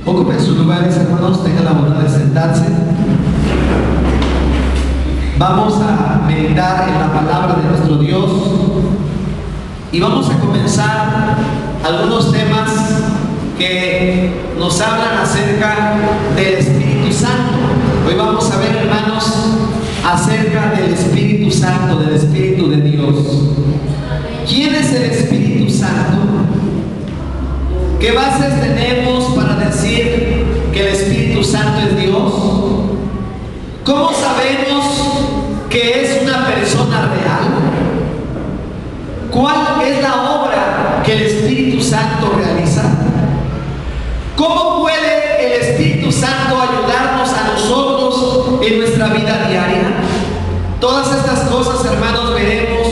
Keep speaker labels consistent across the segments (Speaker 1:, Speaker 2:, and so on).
Speaker 1: Ocupen sus lugares, hermanos, tengan la bondad de sentarse. Vamos a meditar en la palabra de nuestro Dios y vamos a comenzar algunos temas que nos hablan acerca del Espíritu Santo. Hoy vamos a ver, hermanos, acerca del Espíritu Santo, del Espíritu de Dios. ¿Quién es el Espíritu Santo? ¿Qué bases tenemos para decir que el Espíritu Santo es Dios? ¿Cómo sabemos que es una persona real? ¿Cuál es la obra que el Espíritu Santo realiza? ¿Cómo puede el Espíritu Santo ayudarnos a nosotros en nuestra vida diaria? Todas estas cosas, hermanos, veremos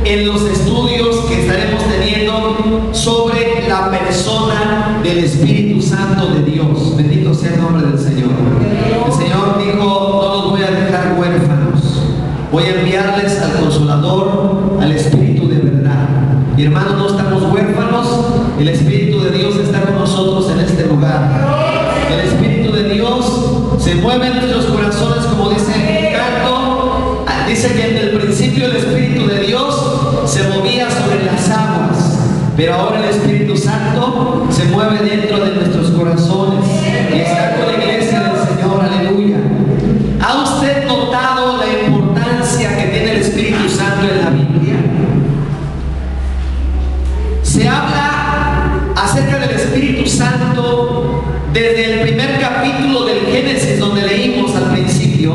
Speaker 1: en los estudios que estaremos teniendo sobre la persona del Espíritu Santo de Dios. Bendito sea el nombre del Señor. El Señor dijo: no los voy a dejar huérfanos, voy a enviarles al Consolador, al Espíritu de verdad. Y hermanos, no estamos huérfanos, el Espíritu de Dios está con nosotros en este lugar. El Espíritu de Dios se mueve en nuestros corazones, como dice el canto. Dice que en el principio el Espíritu de Dios se movía sobre las aguas, pero ahora el Espíritu Santo se mueve dentro de nuestros corazones y está con la iglesia del Señor. Aleluya. ¿Ha usted notado la importancia que tiene el Espíritu Santo en la Biblia? Se habla acerca del Espíritu Santo desde el primer capítulo del Génesis, donde leímos al principio.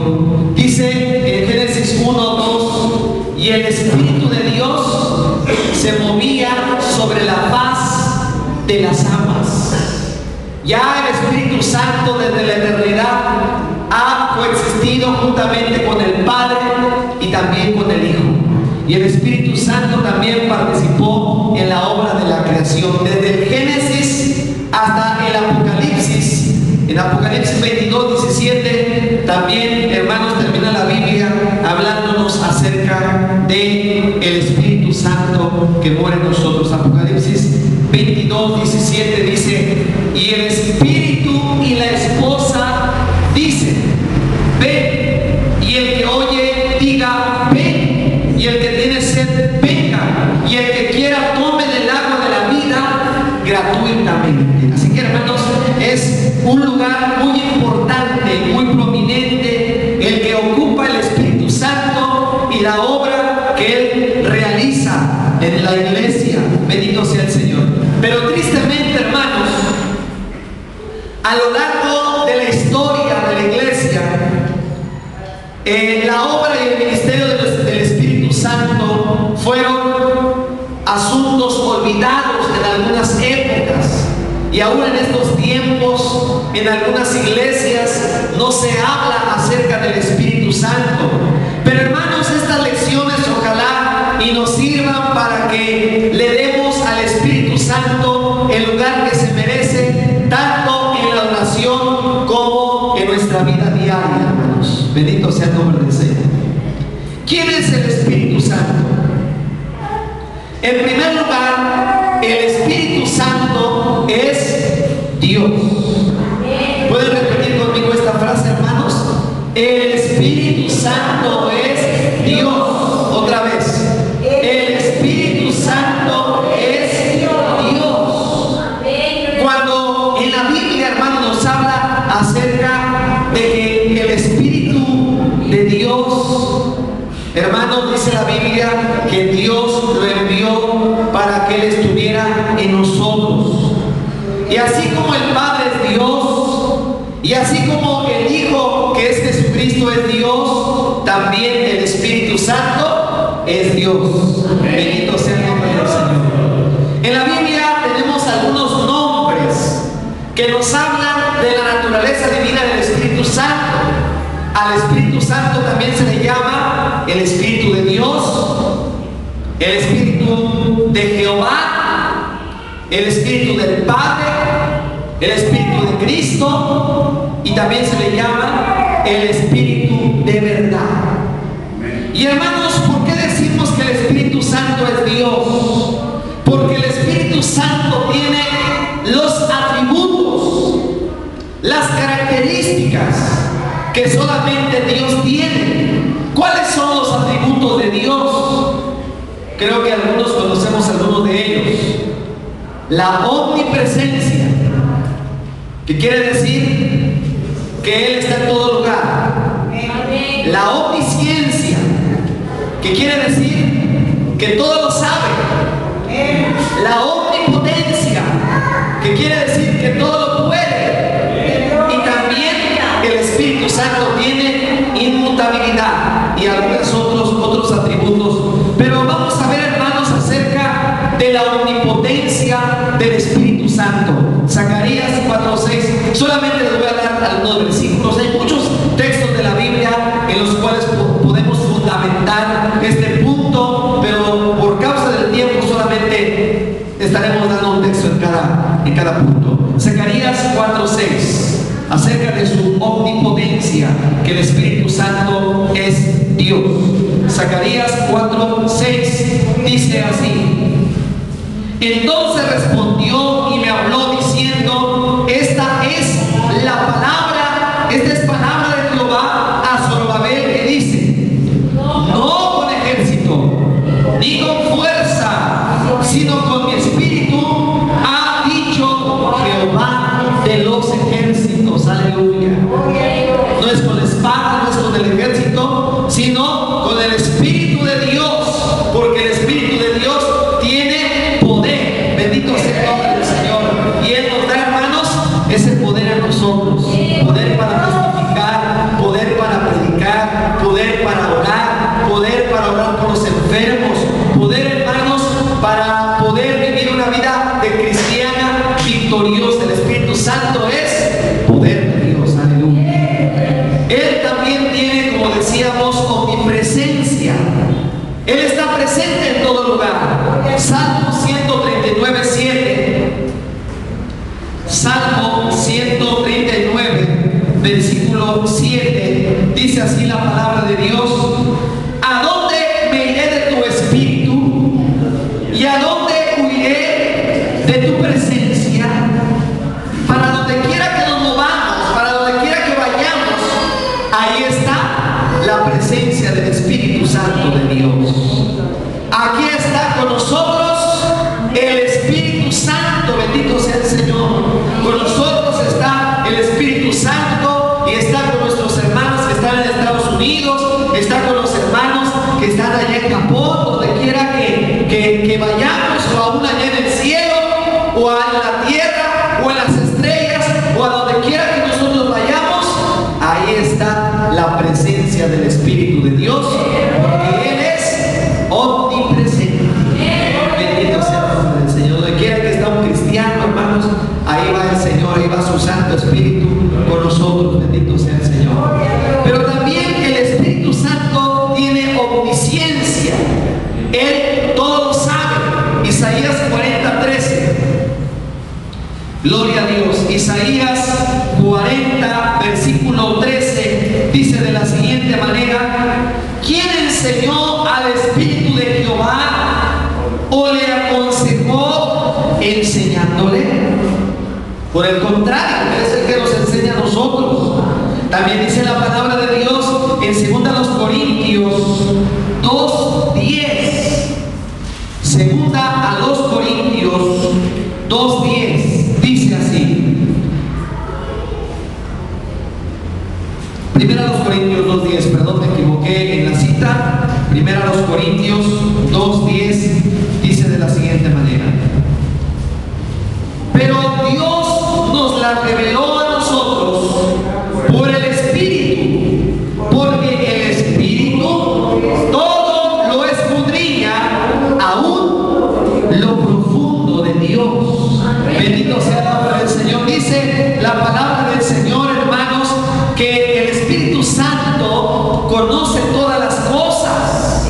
Speaker 1: Dice en Génesis 1:2: y el Espíritu de Dios se movía sobre la faz de las aguas. Ya el Espíritu Santo desde la eternidad ha coexistido juntamente con el Padre y también con el Hijo. Y el Espíritu Santo también participó en la obra de la creación, desde el Génesis hasta el Apocalipsis. En Apocalipsis 22:17 también, hermanos, termina la Biblia hablándonos acerca del Espíritu Santo que mora en nosotros. Apocalipsis 22:17 dice: y el Espíritu y la esposa dicen: ven. Y el que oye diga: ven. Y el que tiene sed, venga. Y el que quiera, tome del agua de la vida gratuitamente. Así que, hermanos, es un lugar muy importante, muy prominente, el que ocupa el Espíritu Santo y la obra que Él realiza en la iglesia. Bendito sea el Señor. Pero tristemente, hermanos, a lo largo de la historia de la iglesia, la obra y el ministerio del Espíritu Santo fueron asuntos olvidados en algunas épocas. Y aún en estos tiempos, en algunas iglesias, no se habla acerca del Espíritu Santo. Pero, hermanos, estas lecciones ojalá y nos sirvan para que le demos al Espíritu Santo el lugar que se merece, tanto en la oración como en nuestra vida diaria, hermanos. Bendito sea el nombre del Señor. ¿Quién es el Espíritu Santo? En primer lugar, el Espíritu Santo es Dios. ¿Pueden repetir conmigo esta frase, hermanos? El Espíritu Santo es Dios. Otra vez. El Espíritu Santo es Dios. Cuando en la Biblia, hermanos, nos habla acerca de que el Espíritu de Dios, hermanos, dice la Biblia que Dios lo envió para que Él estuviera en nosotros. Y así como el Padre es Dios, y así como el Hijo, que es Jesucristo, es Dios, también el Espíritu Santo es Dios. Bendito sea el nombre del Señor. En la Biblia tenemos algunos nombres que nos hablan de la naturaleza divina del Espíritu Santo. Al Espíritu Santo también se le llama el Espíritu de Dios, el Espíritu de Jehová, el Espíritu del Padre, el Espíritu de Cristo, y también se le llama el Espíritu de verdad. Y, hermanos, ¿por qué decimos que el Espíritu Santo es Dios? Porque el Espíritu Santo tiene los atributos, las características que solamente Dios tiene. ¿Cuáles son los atributos de Dios? Creo que algunos conocemos algunos de ellos. La omnipresencia, que quiere decir que Él está en todo lugar. La omnisciencia, que quiere decir que todo lo sabe. La omnipotencia, que quiere decir que todo lo puede. Y también el Espíritu Santo tiene inmutabilidad y algunos otros atributos. Pero vamos a ver, hermanos, acerca de la omnipotencia del Espíritu Santo. Zacarías 4:6. Solamente les voy a dar algunos versículos. Hay muchos textos de la Biblia en los cuales podemos fundamentar este punto, pero por causa del tiempo solamente estaremos dando un texto en cada punto. Zacarías 4:6, acerca de su omnipotencia, que el Espíritu Santo es Dios. Zacarías 4:6 dice así: entonces respondió y me habló diciendo, esta es palabra de Jehová a Zorobabel, que dice, no con ejército, ni con fuerza, sino con mi espíritu, ha dicho Jehová de los ejércitos. Aleluya. No es con la espada, no es con el ejército, sino con el Espíritu de Dios, porque el Espíritu de Dios tiene poder. Bendito sea el nombre del Señor. Y Él nos da, hermanos, ese poder a nosotros. Poder para testificar, poder para predicar, poder para orar por los enfermos, poder, hermanos, para poder vivir una vida de cristiana victoriosa. El Espíritu Santo es poder de Dios. Aleluya. Él también tiene, como decíamos, omnipresencia. Él está presente en todo lugar. Salmo 139:7. Salmo 139, versículo 7. Dice así la palabra de Dios: ¿a dónde me iré de tu espíritu? ¿Y a dónde huiré de tu presencia? Para donde quiera que nos movamos, para donde quiera que vayamos, ahí está la presencia del Espíritu Santo de Dios. Aquí está con nosotros el Espíritu Santo. Bendito sea el Señor. Con nosotros está el Espíritu Santo, y está con nuestros hermanos que están en Estados Unidos, está con los hermanos que están allá en Japón, donde quiera que vayamos, o aún allá en el cielo, o en la tierra, o en las estrellas, o a donde quiera que nosotros vayamos, ahí está la presencia del Espíritu de Dios, porque Él es omnipresente. Bendito sea el nombre del Señor. Donde quiera que está un cristiano, hermanos, ahí va el Señor, ahí va su Santo Espíritu con nosotros. Bendito sea el Señor. Pero también el Espíritu Santo tiene omnisciencia. Él todo lo sabe. Isaías 40:13. Gloria a Dios. Isaías 40, versículo 13, dice de la siguiente manera: ¿quién enseñó al Espíritu de Jehová o le aconsejó enseñándole? Por el contrario, es el que nos enseña a nosotros. También dice la palabra de Dios en 2 Corintios 2:10. 2 Corintios 2:10 dice así. 1 Corintios 2:10, perdón, me equivoqué en la cita. 1 Corintios 2:10 dice de la siguiente manera: pero Dios nos la reveló a nosotros por el Espíritu, porque el Espíritu todo lo escudriña, aún lo profundo de Dios. Bendito sea el nombre del Señor. Dice la palabra del Señor, hermanos, que el Espíritu Santo conoce todas las cosas.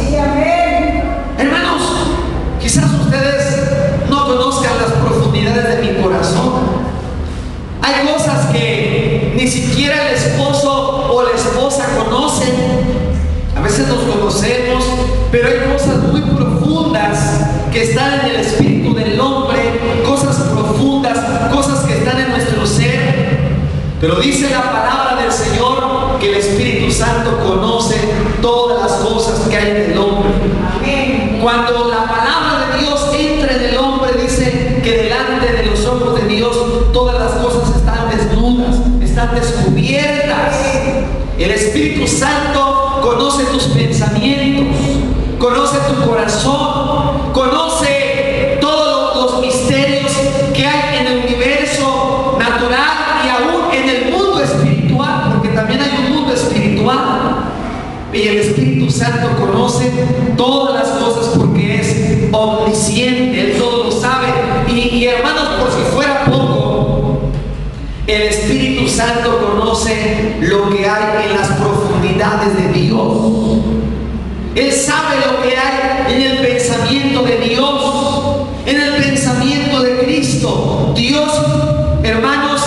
Speaker 1: Hermanos, quizás ustedes no conozcan las profundidades de mi corazón. Hay cosas que ni siquiera el esposo o la esposa conocen. A veces nos conocemos, pero hay cosas muy profundas que están en el espíritu del hombre, cosas profundas profundas, cosas que están en nuestro ser. Pero dice la palabra del Señor que el Espíritu Santo conoce todas las cosas que hay en el hombre. Cuando la palabra de Dios entra en el hombre, dice que delante de los ojos de Dios todas las cosas están desnudas, están descubiertas. El Espíritu Santo conoce tus pensamientos, conoce tu corazón, conoce todos los misterios que hay en el universo natural y aún en el mundo espiritual, porque también hay un mundo espiritual. Y el Espíritu Santo conoce todas las cosas porque es omnisciente, Él todo lo sabe. Y hermanos, por si fuera poco, el Espíritu Santo conoce lo que hay en las profundidades de Dios. Él sabe lo que hay en el pensamiento de Dios, en el pensamiento de Cristo. Dios, hermanos,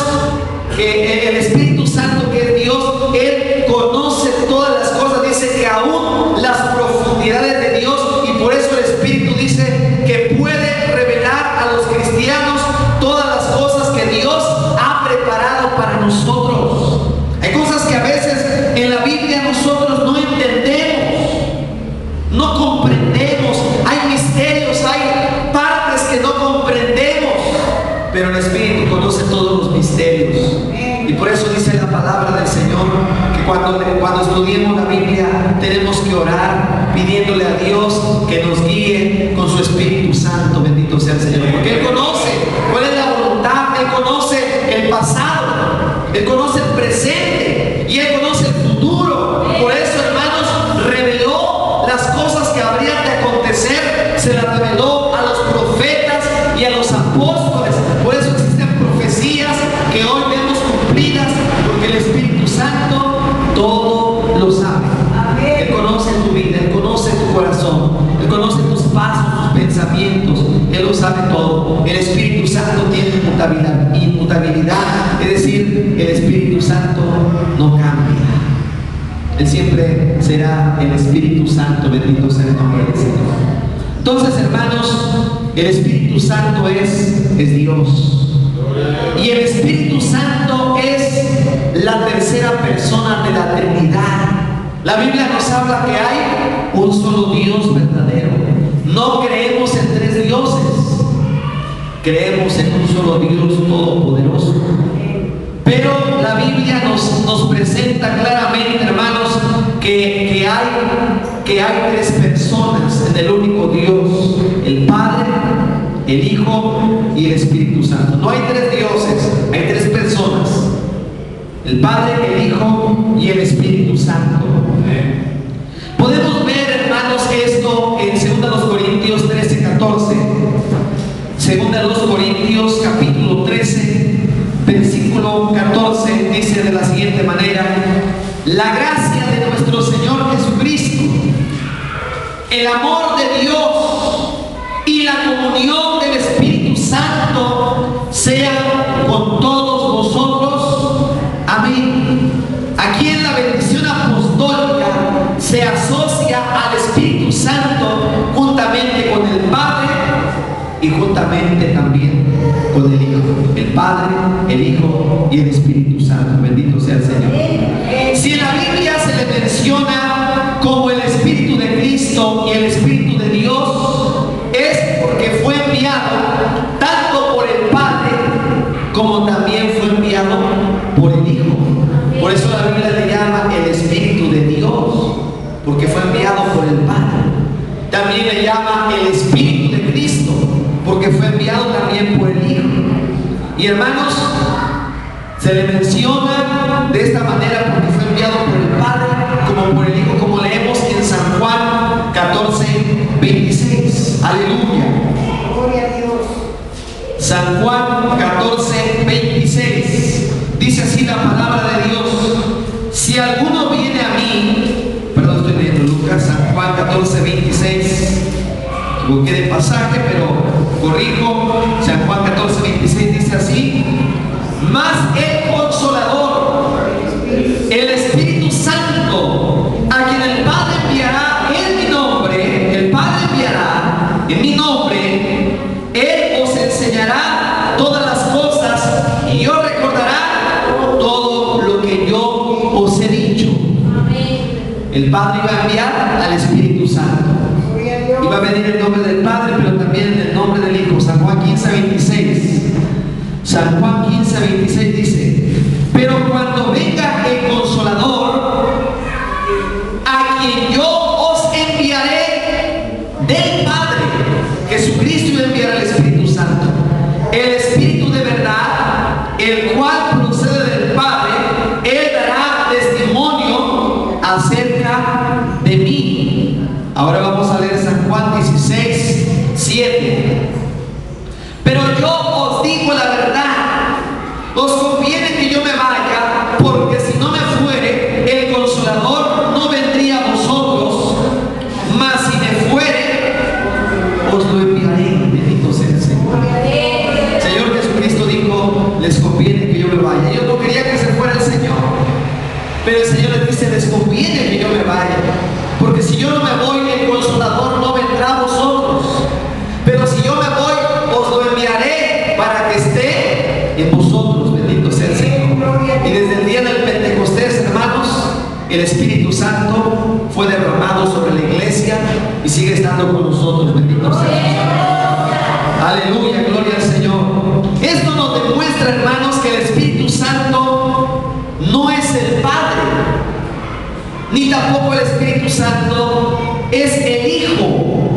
Speaker 1: el Espíritu Santo que es Dios, Él conoce todas las cosas. Dice que aún las profundidades de Dios, y por eso el Espíritu dice que puede revelar a los cristianos todas las cosas que Dios ha preparado para nosotros. Hay cosas que a veces en la Biblia nosotros no entendemos, no comprendemos, hay misterios, hay partes que no comprendemos, pero el Espíritu conoce todos los misterios. Y por eso dice la palabra del Señor que cuando estudiemos la Biblia tenemos que orar pidiéndole a Dios que nos guíe con su Espíritu Santo. Bendito sea el Señor, porque Él conoce cuál es la voluntad, Él conoce el pasado, Él conoce el presente y Él conoce el futuro. Por eso, hermanos, reveló las cosas que habrían de acontecer, se las reveló a los profetas y a los apóstoles. Por eso existen profecías que hoy vemos cumplidas, porque el Espíritu Santo todo lo sabe. Él conoce tu vida, Él conoce tu corazón, Él conoce tus pasos, tus pensamientos, Él lo sabe todo. El Espíritu Santo tiene inmutabilidad, es decir, el Espíritu Santo no cambia. Él siempre será el Espíritu Santo. Bendito sea el nombre del Señor. Entonces, hermanos, el Espíritu Santo es Dios. Y el Espíritu Santo es la tercera persona de la Trinidad. La Biblia nos habla que hay un solo Dios verdadero. No creemos en tres dioses, creemos en un solo Dios todopoderoso. Pero la Biblia nos presenta claramente, hermanos, que hay tres personas en el único Dios: el Padre, el Hijo y el Espíritu Santo. No hay tres dioses, hay tres personas: el Padre, el Hijo y el Espíritu Santo. Podemos ver, hermanos, esto en 2 Corintios 13:14. 2 Corintios capítulo 13, versículo 14, dice de la siguiente manera: la gracia de nuestro Señor Jesucristo, el amor de Dios y la comunión del Espíritu Santo sean con todos vosotros. Amén. Aquí en la bendición apostólica se asocia al Espíritu Santo juntamente con el Padre y juntamente también con el Hijo. El Padre, el Hijo y el Espíritu Santo. Bendito sea el Señor. Si en la Biblia se le menciona como el Espíritu de Cristo y el Espíritu de Dios, es porque fue enviado tanto por el Padre como también fue enviado por el Hijo. Por eso la Biblia le llama el Espíritu de Dios, porque fue enviado por el Padre. También le llama el Espíritu de Cristo, porque fue enviado también por el Hijo. Y hermanos, se le menciona de esta manera porque fue enviado por el Padre como por el Hijo, como leemos en San Juan 14:26. Aleluya. Gloria a Dios. San Juan 14:26. Dice así la palabra de Dios: si alguno viene a mí, perdón, estoy leyendo Lucas, San Juan 14:26. Equivoqué de pasaje, pero corrijo. San Juan 14:26 dice así: mas el Consolador, el Espíritu Santo, a quien el Padre enviará en mi nombre, el Padre enviará en mi nombre, Él os enseñará todas las El Padre iba a enviar al Espíritu Santo. Iba a venir en nombre del Padre, pero también en el nombre del Hijo. San Juan 15:26. San Juan 15:26 dice: pero cuando venga el Consolador, a quien yo os enviaré del Padre, Jesucristo iba a enviar al Espíritu Santo, el Espíritu de verdad, el cual procede del Padre, Él dará testimonio acerca de mí. Ahora vamos a leer San Juan 16:7. Pero yo os digo la verdad, os conviene que yo me vaya, porque si no me fuere, el Consolador no vendría a vosotros, mas si me fuere, os lo enviaré. Bendito sea el Señor. El Señor Jesucristo dijo: les conviene que yo me vaya. Yo no quería que se fuera el Señor, pero el Señor les dice: les conviene que yo me vaya, porque si yo no me voy, el Consolador no vendrá a vosotros, pero si yo me voy, os lo enviaré para que esté en vosotros. Bendito sea el Señor. Y desde el día del Pentecostés, hermanos, el Espíritu Santo fue derramado sobre la iglesia y sigue estando con nosotros. Bendito sea el Señor. Aleluya, gloria al Señor. Esto nos demuestra, hermanos, que el Espíritu Santo no es el Padre, ni tampoco el Espíritu Santo es el Hijo,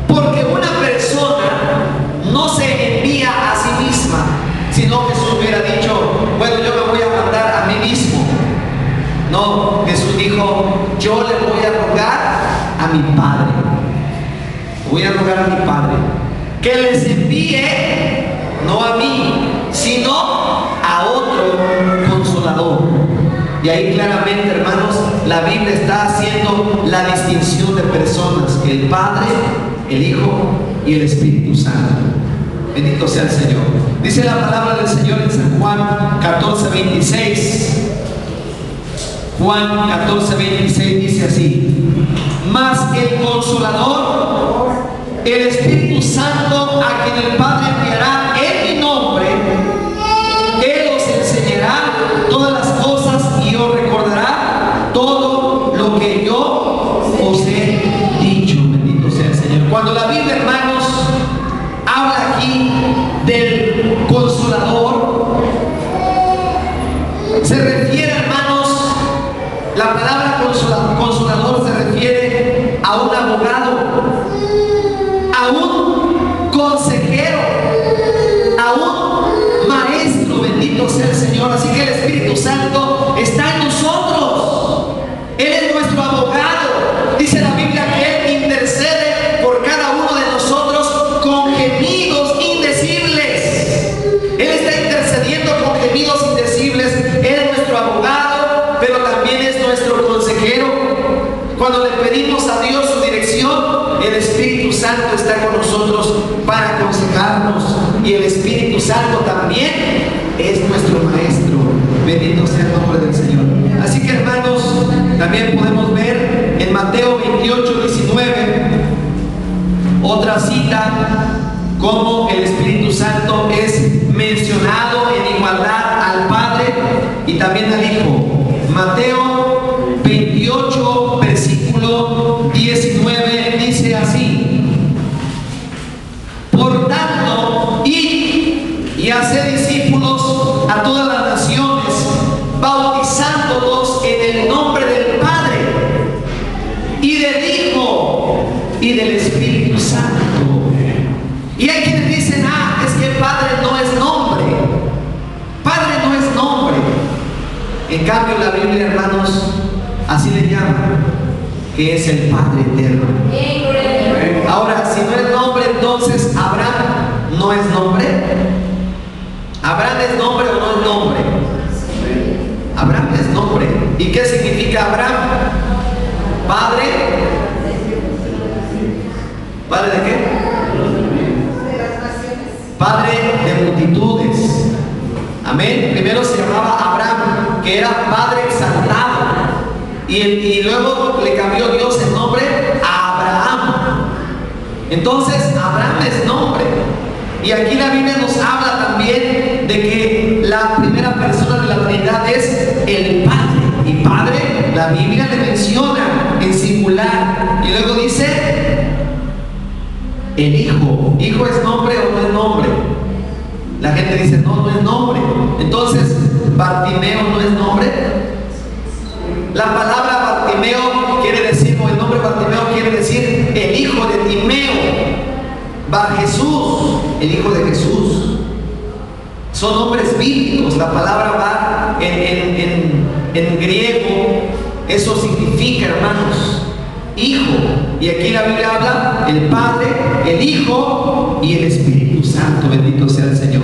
Speaker 1: porque una persona no se envía a sí misma, sino Jesús hubiera dicho: bueno, yo me voy a mandar a mí mismo. No, Jesús dijo: yo le voy a rogar a mi Padre, voy a rogar a mi Padre que les envíe, no a mí, sino a otro Consolador. Y ahí claramente, hermanos, la Biblia está haciendo la distinción de personas: el Padre, el Hijo y el Espíritu Santo. Bendito sea el Señor. Dice la palabra del Señor en San Juan 14:26. Juan 14:26 dice así: mas el Consolador, el Espíritu Santo, a quien el Padre enviará en mi nombre, Él os enseñará todas las cosas y os recordará todo lo que yo os he dicho. Bendito sea el Señor. Cuando la Biblia, hermanos, habla aquí del Consolador, se refiere, hermanos, la palabra consolador se refiere a un abogado, a un consejero, a un maestro. Bendito sea el Señor. Así que el Espíritu Santo está en nosotros. Él es nuestro abogado. Dice la Biblia que Él intercede por cada uno de nosotros con gemidos indecibles. Él está intercediendo con gemidos indecibles. Él es nuestro abogado, pero también es nuestro consejero. Cuando le pedimos a Dios su dirección, el Espíritu Santo está con nosotros para aconsejarnos. Y el Espíritu Santo también es nuestro maestro. Bendito sea el nombre del Señor. Así que, hermanos, también podemos ver en Mateo 28:19 otra cita, como el Espíritu Santo es mencionado en igualdad al Padre y también al Hijo. Mateo 28, versículo 19 dice así: por tanto, id y haced discípulos a todas las naciones, bautizándolos en el nombre del Padre y del Hijo y del Espíritu Santo. Y hay quienes dicen: es que Padre no es nombre. Padre no es nombre. En cambio, la Biblia, hermanos, así le llama, que es el Padre eterno. Ahora, si no es nombre, entonces Abraham no es nombre. ¿Abraham es nombre o no es nombre? Abraham es nombre. ¿Y qué significa Abraham? Padre. ¿Padre de qué? Padre de multitudes. Amén. Primero se llamaba Abraham, que era Padre exaltado. Y luego le cambió Dios el nombre a Abraham. Entonces, Abraham es nombre. Y aquí la Biblia nos habla también de que la primera persona de la Trinidad es el Padre. Y Padre la Biblia le menciona en singular. Y luego dice, el Hijo. ¿Hijo es nombre o no es nombre? La gente dice, no, no es nombre. Entonces, Bartimeo no es nombre. La palabra Bartimeo quiere decir, o el nombre Bartimeo quiere decir el hijo de Timeo. Bar Jesús, el hijo de Jesús. Son nombres bíblicos. La palabra Bar en griego, eso significa, hermanos, hijo. Y aquí la Biblia habla el Padre, el Hijo y el Espíritu Santo. Bendito sea el Señor.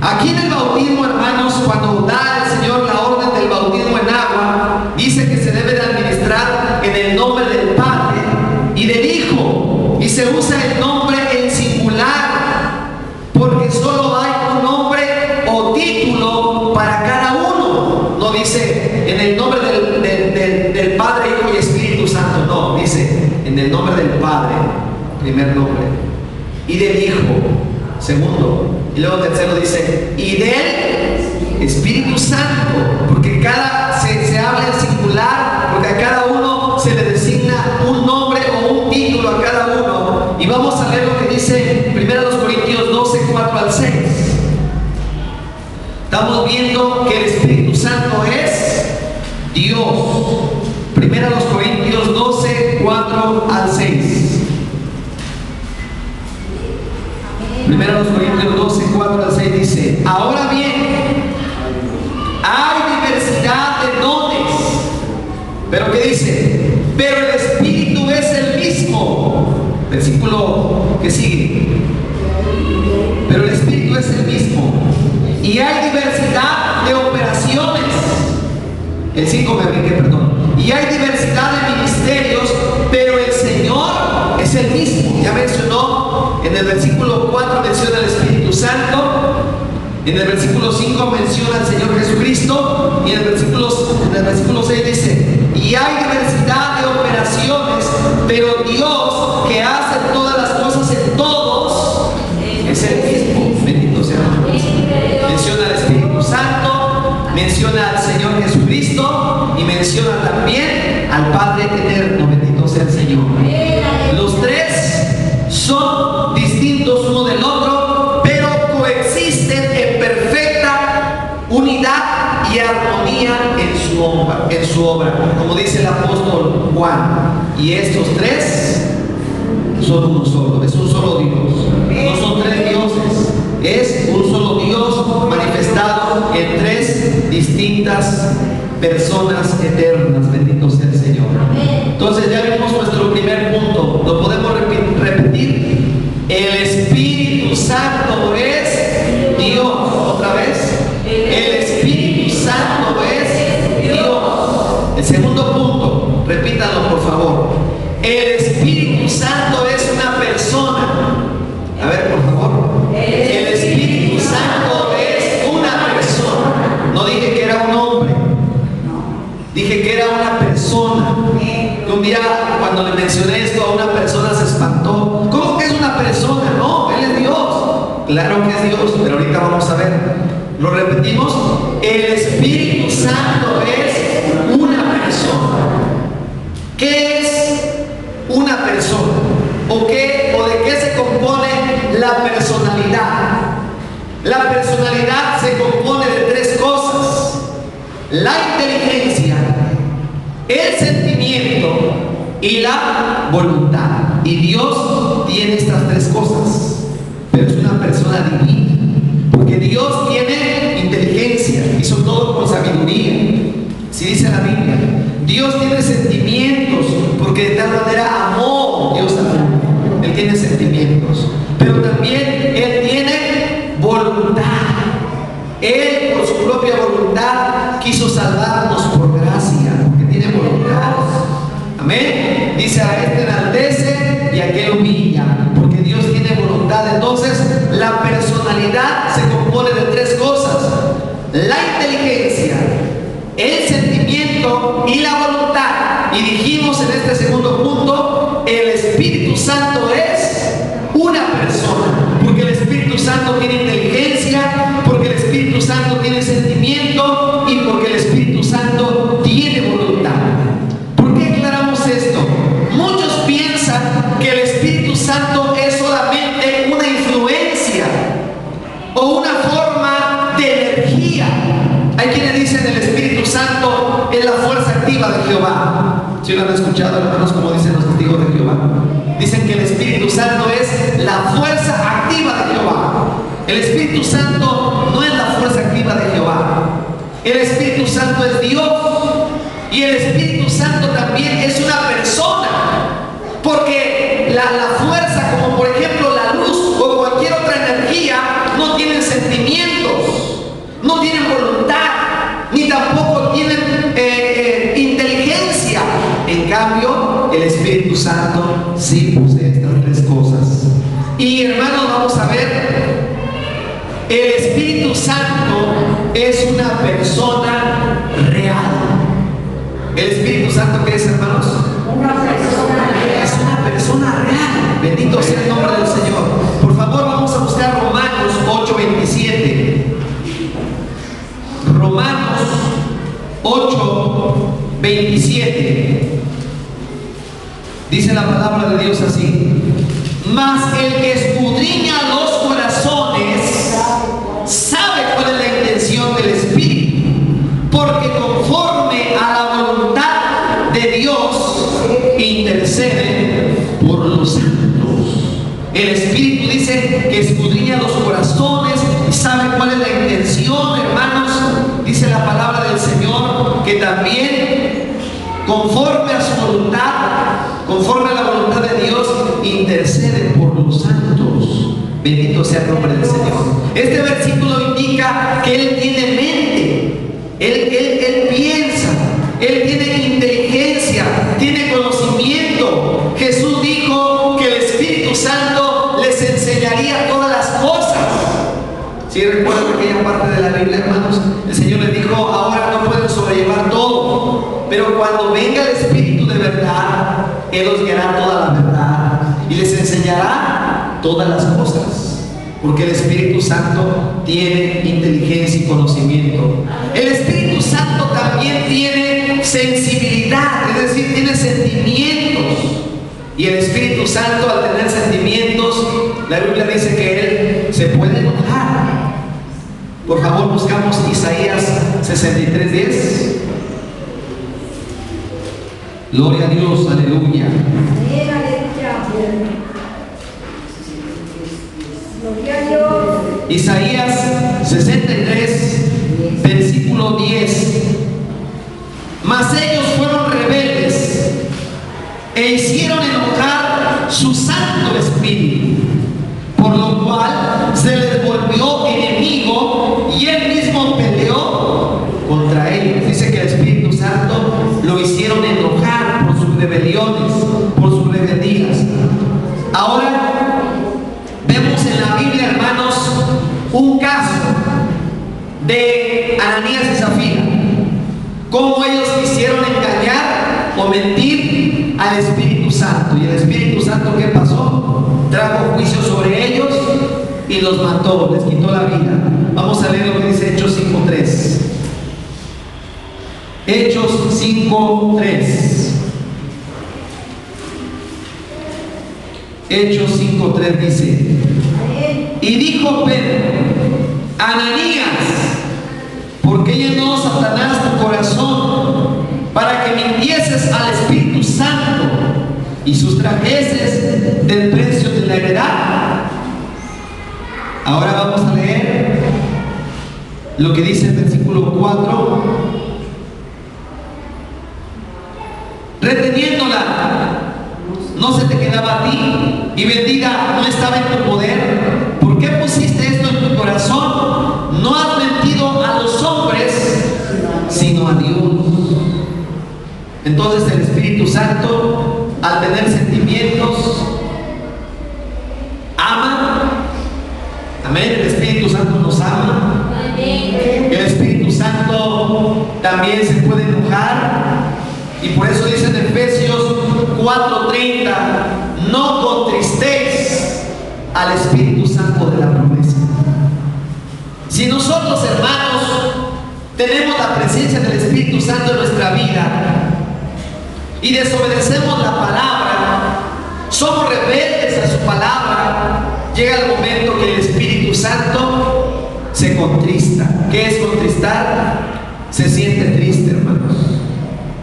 Speaker 1: Aquí en el bautismo, hermanos, cuando da el Señor la orden del bautismo en agua, dice que se debe de administrar en el nombre del Padre y del Hijo. Y se usa el nombre en singular, porque solo hay un nombre o título para cada uno. No dice en el nombre del Padre, Hijo y Espíritu Santo. No, dice en el nombre del Padre, primer nombre, y del Hijo, segundo, y luego tercero dice, y del Espíritu Santo, porque se habla en singular, porque a cada uno se le designa un nombre o un título a cada uno. Y vamos a leer lo que dice 1 Corintios 12, 4 al 6. Estamos viendo que el Espíritu Santo es Dios. 1 Corintios 12, 4 al 6. 1 Corintios 12, 4 al 6 dice, ahora bien, hay diversidad de dones. ¿Pero qué dice? Pero el Espíritu es el mismo. Versículo que sigue. Pero el Espíritu es el mismo. Y hay diversidad de operaciones. El 5 me brinqué, perdón. Y hay diversidad de ministerios, pero el Señor es el mismo. Ya mencionó, en el versículo 4 menciona al Espíritu Santo, en el versículo 5 menciona al Señor Jesucristo, y en el versículo 6 dice, y hay diversidad de operaciones, pero Dios, que hace todas las cosas en todos, es el mismo. Bendito sea Dios. Menciona al Espíritu Santo, menciona al Señor Jesucristo y menciona también al Padre eterno. Bendito sea el Señor. Los tres son distintos uno del otro, pero coexisten en perfecta unidad y armonía en su obra, como dice el apóstol Juan. Y estos tres son uno solo, es un solo Dios. No son tres dioses, es un solo Dios manifestado en tres distintas personas eternas. Bendito sea el Señor. Entonces ya vimos nuestro primer punto. Lo podemos repetir. El Espíritu Santo es Dios. Otra vez. El Espíritu Santo es Dios. El segundo punto, repítanlo por favor. El Espíritu Santo es una persona. A ver, por favor. El Espíritu Santo es una persona. No dije que era un hombre. Dije que era una persona. Que un día cuando le mencioné esto a una persona se espantó. ¿Cómo que es una persona? No, Él es Dios. Claro que es Dios, pero ahorita vamos a ver. Lo repetimos. El Espíritu Santo es una persona. ¿Qué es una persona? ¿O de qué se compone la personalidad? La personalidad se compone de tres cosas: la inteligencia, el sentimiento y la voluntad. Y Dios tiene estas tres cosas, pero es una persona divina, porque Dios tiene inteligencia, hizo todo con sabiduría. Si dice la Biblia, Dios tiene sentimientos, porque de tal manera amó Dios al mundo. Él tiene sentimientos, pero también Él tiene voluntad. Él, por su propia voluntad, quiso salvarnos por gracia, porque tiene voluntad. Amén. Dice: a este enaltece y a aquel humilla, porque Dios tiene voluntad. Entonces, la personalidad se compone de tres cosas: la inteligencia, el sentimiento y la voluntad. Y dijimos en este segundo punto, el Espíritu Santo es una persona, porque el Espíritu Santo tiene inteligencia, porque el Espíritu Santo tiene sentimiento y porque el Espíritu Santo tiene voluntad. el Espíritu Santo es la fuerza activa de Jehová. ¿Sí lo han escuchado, hermanos, como dicen los testigos de Jehová? Dicen que el Espíritu Santo es la fuerza activa de Jehová. El Espíritu Santo no es la fuerza activa de Jehová. El Espíritu Santo es Dios. Y el Espíritu Santo también es una persona. Porque la fuerza, como por ejemplo la luz o cualquier otra energía, no tienen sentimientos, no tienen voluntad, ni tampoco tienen inteligencia. En cambio, el Espíritu Santo sí posee estas tres cosas. Y hermanos, vamos a ver, el Espíritu Santo es una persona real. ¿El Espíritu Santo qué es, hermanos? Es una persona real. Bendito sea el nombre del Señor. Por favor, vamos a buscar Romanos 8:27. Romanos 8:27. Dice la palabra de Dios así: mas el que escudriña los corazones sabe cuál es la intención del Espíritu, porque conforme a la voluntad de Dios intercede por los santos. El Espíritu dice que escudriña los corazones y sabe cuál es la intención, hermanos. Dice la palabra del Señor que también conforme a su voluntad, conforme a la voluntad de Dios, intercede por los santos. Bendito sea el nombre del Señor. Este versículo indica que Él tiene mente, Él piensa, Él tiene inteligencia, tiene conocimiento. Jesús dijo que el Espíritu Santo les enseñaría todas las cosas. ¿Sí recuerdan aquella parte de la Biblia, hermanos? El Señor les dijo: ahora no pueden sobrellevar todo, pero cuando venga el Espíritu de verdad, Él os guiará toda la verdad y les enseñará todas las cosas, porque el Espíritu Santo tiene inteligencia y conocimiento. El Espíritu Santo también tiene sensibilidad, es decir, tiene sentimientos. Y el Espíritu Santo, al tener sentimientos, la Biblia dice que Él se puede enojar. Por favor, buscamos Isaías 63:10. Gloria a Dios, aleluya. Isaías 63, versículo 10. Mas ellos fueron rebeldes e hicieron enojar su Santo Espíritu, por lo cual se les volvió enemigo y Él mismo peleó contra ellos. Dice que el Espíritu Santo lo hicieron enojar por sus rebeliones, por sus rebeldías. Ahora vemos en la Biblia, hermanos, un caso de Ananías y Zafira, cómo ellos quisieron engañar o mentir al Espíritu Santo. Y el Espíritu Santo, ¿qué pasó? Trajo juicio sobre ellos y los mató, les quitó la vida. Vamos a leer lo que dice Hechos 5:3. Hechos 5:3. Hechos 5:3 dice: y dijo Pedro: Ananías, ¿por qué llenó Satanás tu corazón para que mintieses al Espíritu Santo y sustrajeses del precio de la heredad? Ahora vamos a leer lo que dice el versículo 4. Reteniéndola, no se te quedaba a ti, y vendida no estaba en tu poder. ¿Por qué pusiste esto en tu corazón? No has mentido a los hombres, sino a Dios. Entonces el Espíritu Santo, al tener sentimientos, ama. Amén. El Espíritu Santo nos ama. El Espíritu Santo también se puede enojar. Y por eso dice en Efesios 4:30: no contristéis al Espíritu Santo de la promesa. Si nosotros, hermanos, tenemos la presencia del Espíritu Santo en nuestra vida y desobedecemos la palabra, somos rebeldes a su palabra, llega el momento que el Espíritu Santo se contrista. ¿Qué es contristar? se siente triste, hermanos.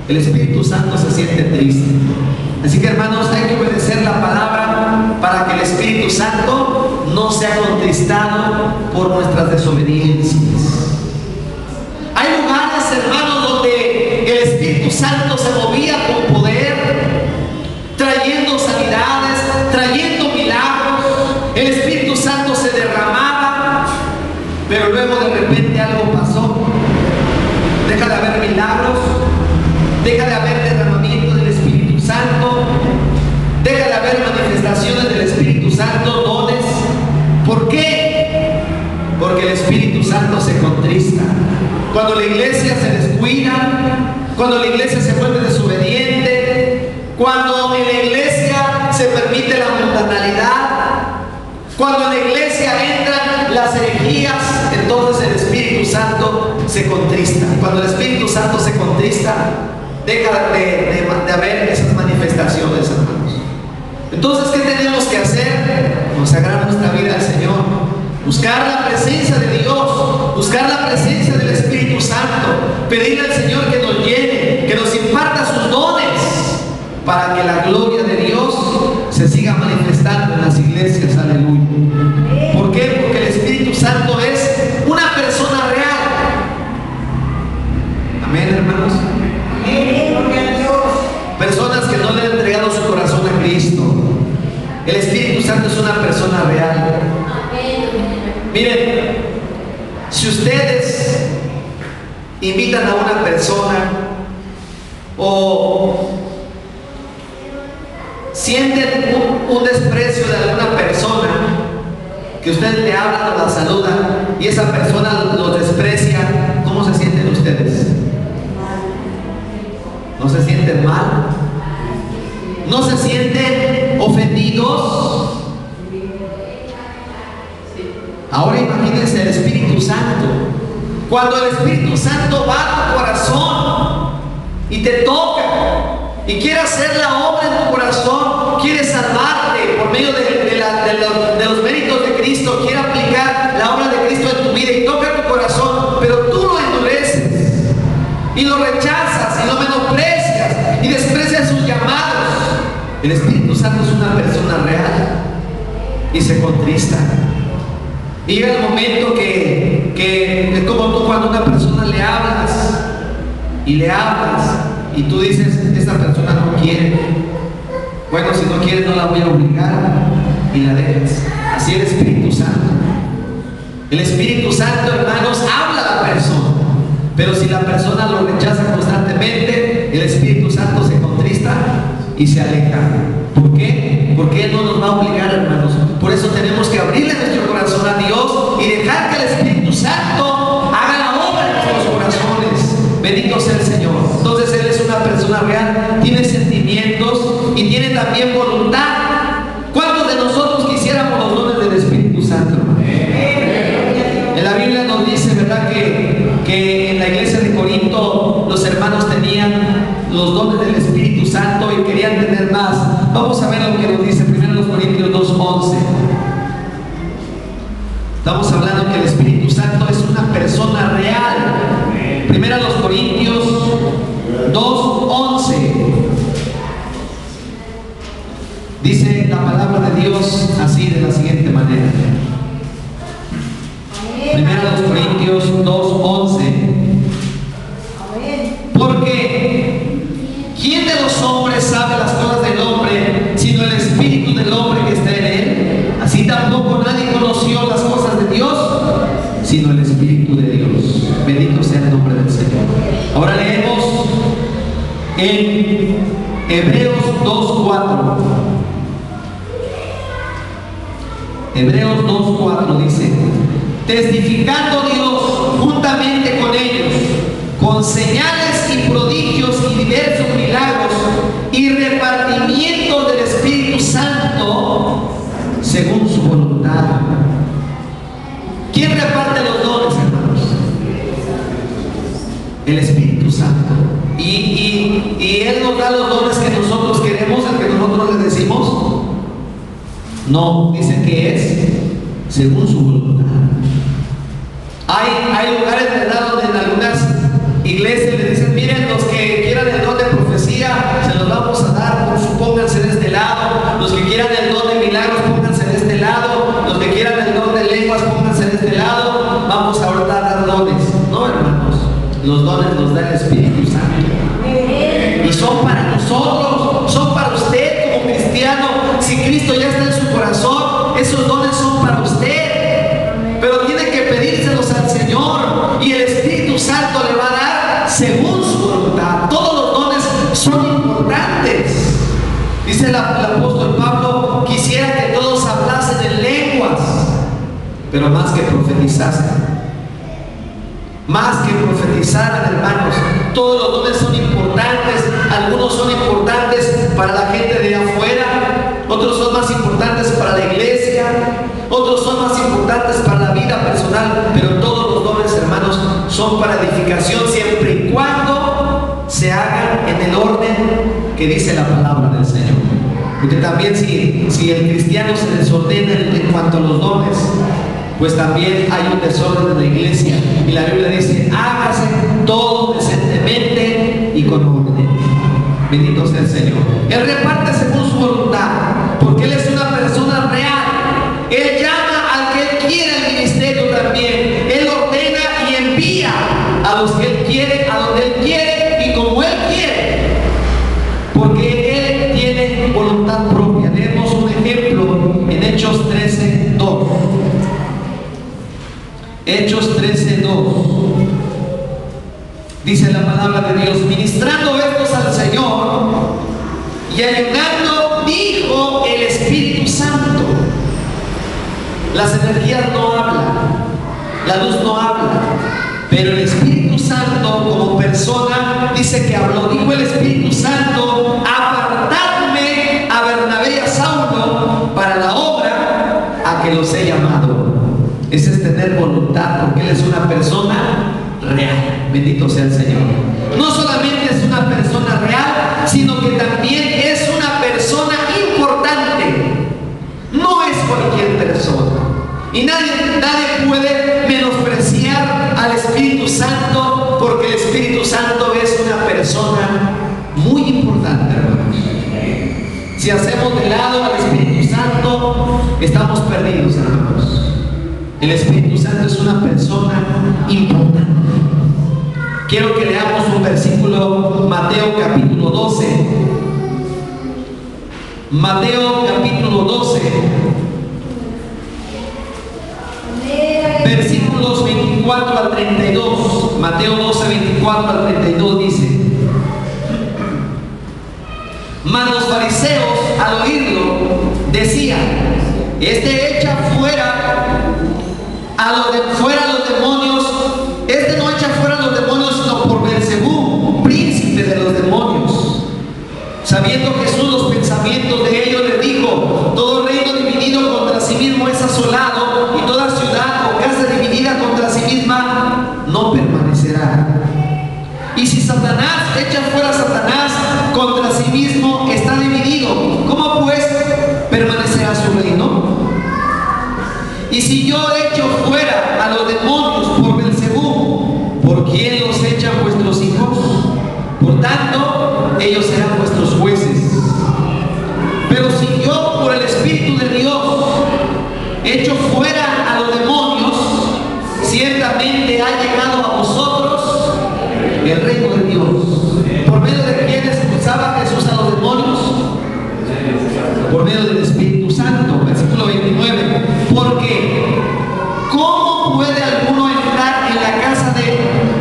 Speaker 1: El Espíritu Santo se siente triste. Así que, hermanos, hay que obedecer la palabra para que el Espíritu Santo no sea contristado por nuestras desobediencias. Hay lugares, hermanos, donde el Espíritu Santo se movía con poder, trayendo sanidades, trayendo milagros. El Espíritu Santo se derramaba, pero luego de repente algo pasó. Deja de haber milagros, deja de haber derramamiento del Espíritu Santo, deja de haber manifestaciones del Espíritu Santo, dones. ¿Por qué? Porque el Espíritu Santo se contrista. Cuando la iglesia se descuida, cuando la iglesia se vuelve desobediente, cuando en la iglesia se permite la mundanalidad, cuando en la iglesia entran las herejías, entonces el Espíritu Santo se contrista. Cuando el Espíritu Santo se contrista, deja de haber esas manifestaciones, hermanos. Entonces, ¿qué tenemos que hacer? Consagrar nuestra vida al Señor, buscar la presencia de Dios, buscar la presencia del Espíritu Santo, pedirle al Señor que nos llene, que nos imparta sus dones, para que la gloria de Dios se siga manifestando en las iglesias. Aleluya. ¿Por qué? Porque el Espíritu Santo es una persona real. Amén, hermanos. Personas que no le han entregado su corazón a Cristo. El Espíritu Santo es una persona real. Miren, si ustedes invitan a una persona o sienten un desprecio de alguna persona, que ustedes le hablan o la saludan y esa persona los desprecia, ¿cómo se sienten ustedes? ¿No se sienten mal? ¿No se sienten ofendidos? Ahora imagínense el Espíritu Santo. Cuando el Espíritu Santo va a tu corazón y te toca y quiere hacer la obra en tu corazón, quiere salvarte por medio de los méritos de Cristo, quiere aplicar la obra de Cristo en tu vida y toca tu corazón, pero tú lo endureces y lo rechazas y lo menosprecias y desprecias sus llamados. El Espíritu Santo es una persona real y se contrista. Y llega el momento que es como tú cuando a una persona le hablas y tú dices, esta persona no quiere. Bueno, si no quiere no la voy a obligar y la dejas. Así el Espíritu Santo. El Espíritu Santo, hermanos, habla a la persona, pero si la persona lo rechaza constantemente, el Espíritu Santo se contrista y se aleja. ¿Por qué? Porque Él no nos va a obligar, hermanos. Por eso tenemos que abrirle nuestro corazón a Dios y dejar que el Espíritu Santo haga la obra en nuestros corazones. Bendito sea el Señor. Entonces Él es una persona real, tiene sentimientos y tiene también voluntad. ¿Cuántos de nosotros quisiéramos los dones del Espíritu Santo, hermano? En la Biblia nos dice, ¿verdad?, que en la iglesia de Corinto los hermanos tenían los dones del Espíritu Santo y querían tener más. Vamos a ver lo que nos dice 1 Corintios 2:11. Estamos hablando que el Espíritu Santo es una persona real. 1 Corintios 2:11. Dice la palabra de Dios así, de la siguiente manera. 1 Corintios 2:11. Porque ¿quién de los hombres sabe las cosas del hombre, sino el espíritu del hombre que está en él? Así tampoco nadie conoció las cosas de Dios, sino el Espíritu de Dios. Bendito sea el nombre del Señor. Ahora leemos en Hebreos 2:4. Hebreos 2:4 dice: testificando Dios juntamente con ellos, con señales y prodigios y diversos milagros y repartimiento del Espíritu Santo según su voluntad. ¿Quién reparte los dones, hermanos? El Espíritu Santo. Y Él nos da los dones que nosotros queremos, al que nosotros le decimos. No, dice que es según su voluntad. Hay lugares, ¿verdad?, donde en algunas los dones los da el Espíritu Santo. Y son para nosotros, son para usted como cristiano. Si Cristo ya está en su corazón, esos dones son para usted. Pero tiene que pedírselos al Señor y el Espíritu Santo le va a dar según su voluntad. Todos los dones son importantes. Dice el apóstol Pablo: quisiera que todos hablasen en lenguas, pero más que profetizasen. Más que profetizaran, hermanos. Todos los dones son importantes. Algunos son importantes para la gente de afuera, otros son más importantes para la iglesia, otros son más importantes para la vida personal. Pero todos los dones, hermanos, son para edificación, siempre y cuando se hagan en el orden que dice la palabra del Señor. Porque también si el cristiano se desordena en cuanto a los dones, pues también hay un desorden en la iglesia. Y la Biblia dice: hágase todo decentemente y con orden. Bendito sea el Señor. Él reparte según su voluntad, porque Él es una persona real. Él llama al que Él quiere al ministerio también. Él ordena y envía a los que Él quiere, a donde Él quiere y como Él quiere, porque Él tiene voluntad propia. Leemos un ejemplo en Hechos 13:2. Hechos 13:2. Dice la palabra de Dios: ministrando estos al Señor y ayunando, dijo el Espíritu Santo. Las energías no hablan, la luz no habla, pero el Espíritu Santo como persona dice que habló. Dijo el Espíritu Santo: apartadme a Bernabé y a Saulo para la obra a que los he llamado. Ese es tener voluntad, porque Él es una persona real. Bendito sea el Señor. No solamente es una persona real, sino que también es una persona importante. No es cualquier persona. Y nadie puede menospreciar al Espíritu Santo, porque el Espíritu Santo es una persona muy importante, hermanos. Si hacemos de lado al Espíritu Santo, estamos perdidos, hermanos. El Espíritu Santo es una persona importante. Quiero que leamos un versículo, Mateo capítulo 12. Mateo capítulo 12, versículos 24 al 32. Mateo 12, 24 al 32 dice: mas los fariseos, al oírlo, decían: este echa fuera los demonios. Este no echa fuera los demonios, sino por Beelzebú, príncipe de los demonios. Sabiendo Jesús los pensamientos de ellos, les dijo: todo reino dividido contra sí mismo es asolado, y toda ciudad o casa dividida contra sí misma no permanecerá. Y si Satanás echa fuera a Satanás, contra sí mismo está dividido. ¿Cómo pues permanecerá su reino? Y si yo echo fuera a los demonios por Beelzebú, ¿por quién los echan vuestros hijos? Por tanto, ellos serán vuestros jueces. Pero si yo por el Espíritu de Dios echo fuera a los demonios, ciertamente ha llegado a vosotros el reino de Dios. ¿Por medio de quién expulsaba Jesús a los demonios? Por medio del Espíritu Santo. Versículo 29. Porque ¿cómo puede alguno entrar en la casa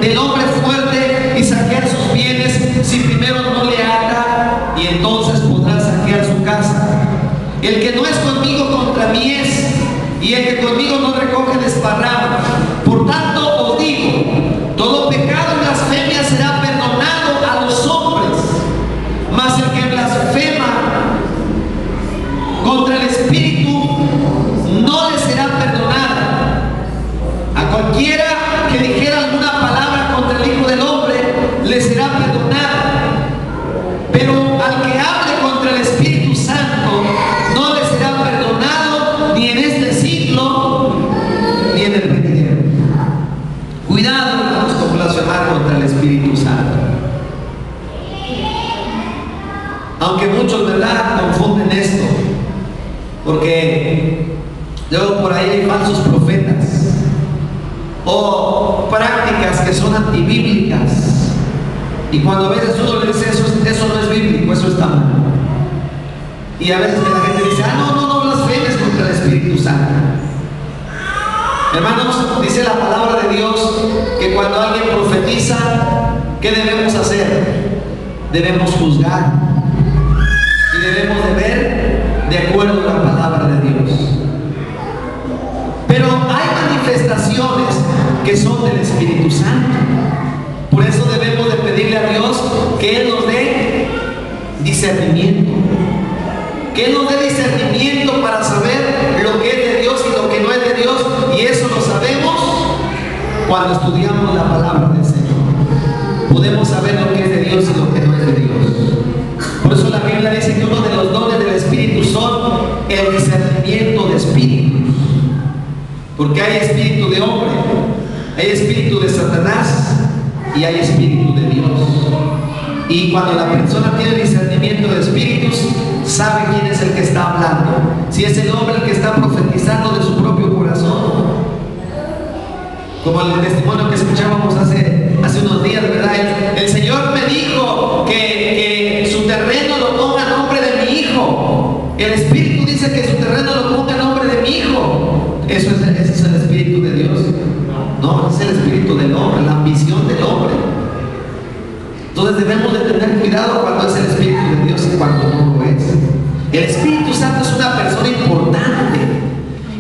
Speaker 1: del hombre fuerte y saquear sus bienes si primero no le ata, y entonces podrá saquear su casa? El que no es conmigo contra mí es, y el que conmigo no recoge desparrama. Por tanto os digo, todo pecado y blasfemia será perdonado a los hombres, mas el que blasfema contra el Espíritu no le será perdonada. A cualquiera que dijera alguna palabra contra el Hijo del Hombre le será perdonada, pero al que hable contra el Espíritu Santo no le será perdonado, ni en este siglo ni en el venidero. Cuidado, hermanos, con blasfemar contra el Espíritu Santo. Aunque muchos, ¿verdad?, confunden esto, porque luego por ahí hay falsos profetas o prácticas prácticas que son antibíblicas. Y cuando a veces uno le dice eso no es bíblico, eso está mal. Y a veces que la gente dice, no blasfemes contra el Espíritu Santo. Hermanos, dice la palabra de Dios que cuando alguien profetiza, ¿qué debemos hacer? Debemos juzgar y debemos de ver de acuerdo a la palabra de Dios. Pero hay manifestaciones que son del Espíritu Santo. Por eso debemos de pedirle a Dios que Él nos dé discernimiento. Que Él nos dé discernimiento para saber lo que es de Dios y lo que no es de Dios. Y eso lo sabemos cuando estudiamos la palabra del Señor. Podemos saber lo que es de Dios y lo que no es de Dios. Por eso la Biblia dice que uno de los dones del Espíritu son el discernimiento de espíritus. Porque hay espíritu de hombre, hay espíritu de Satanás y hay espíritu de Dios. Y cuando la persona tiene discernimiento de espíritus, sabe quién es el que está hablando. Si es el hombre el que está profetizando de su propio corazón, como el testimonio que escuchábamos hace unos días, ¿verdad? El Señor me dijo que su terreno lo ponga a nombre de mi hijo. El Espíritu dice que su terreno lo ponga a nombre de mi hijo. ¿Ese es el Espíritu de Dios? No, es el espíritu del hombre, la ambición del hombre. Entonces debemos de tener cuidado cuando es el Espíritu de Dios y cuando no lo es. El Espíritu Santo es una persona importante.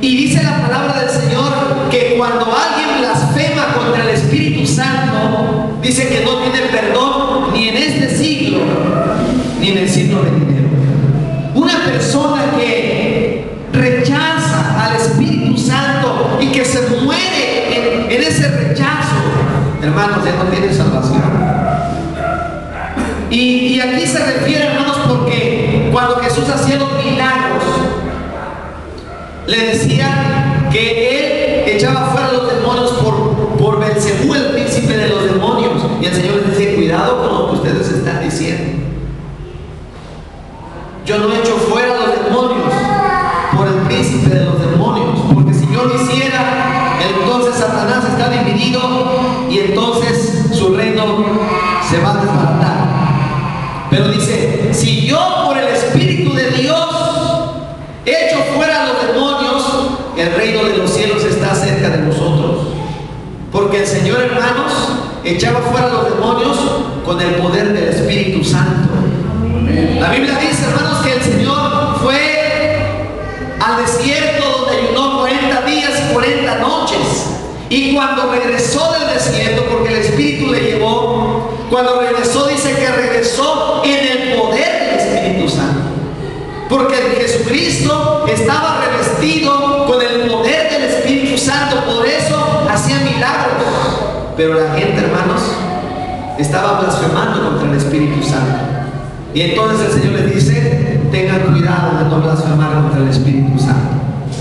Speaker 1: Y dice la palabra del Señor que cuando alguien blasfema contra el Espíritu Santo, dice que no tiene perdón ni en este siglo, ni en el siglo venidero. Una persona que rechaza al Espíritu Santo y que se muere en ese rechazo, hermanos, ya no tiene salvación. Y aquí se refiere, hermanos, porque cuando Jesús hacía los milagros, le decía que Él echaba fuera los demonios por Belcebú, el príncipe de los demonios. Y el Señor les dice, cuidado con lo que ustedes están diciendo. Yo no echo fuera los demonios por el príncipe de los demonios, porque si yo lo hiciera, entonces Satanás está dividido y entonces su reino se va a desbaratar. Pero dice, si yo por el Espíritu de Dios echo fuera los demonios, el reino de los cielos está cerca de nosotros. Porque el Señor, hermanos, echaba fuera los demonios con el poder del Espíritu Santo. La Biblia dice, hermanos, que el Señor fue al desierto donde ayunó 40 días y 40 noches. Y cuando regresó del desierto, porque el Espíritu le llevó, cuando regresó, dice que regresó en el poder del Espíritu Santo. Porque Jesucristo estaba revestido con el poder del Espíritu Santo, por eso hacía milagros. Pero la gente, hermanos, estaba blasfemando contra el Espíritu Santo. Y entonces el Señor les dice, tengan cuidado de no blasfemar contra el Espíritu Santo,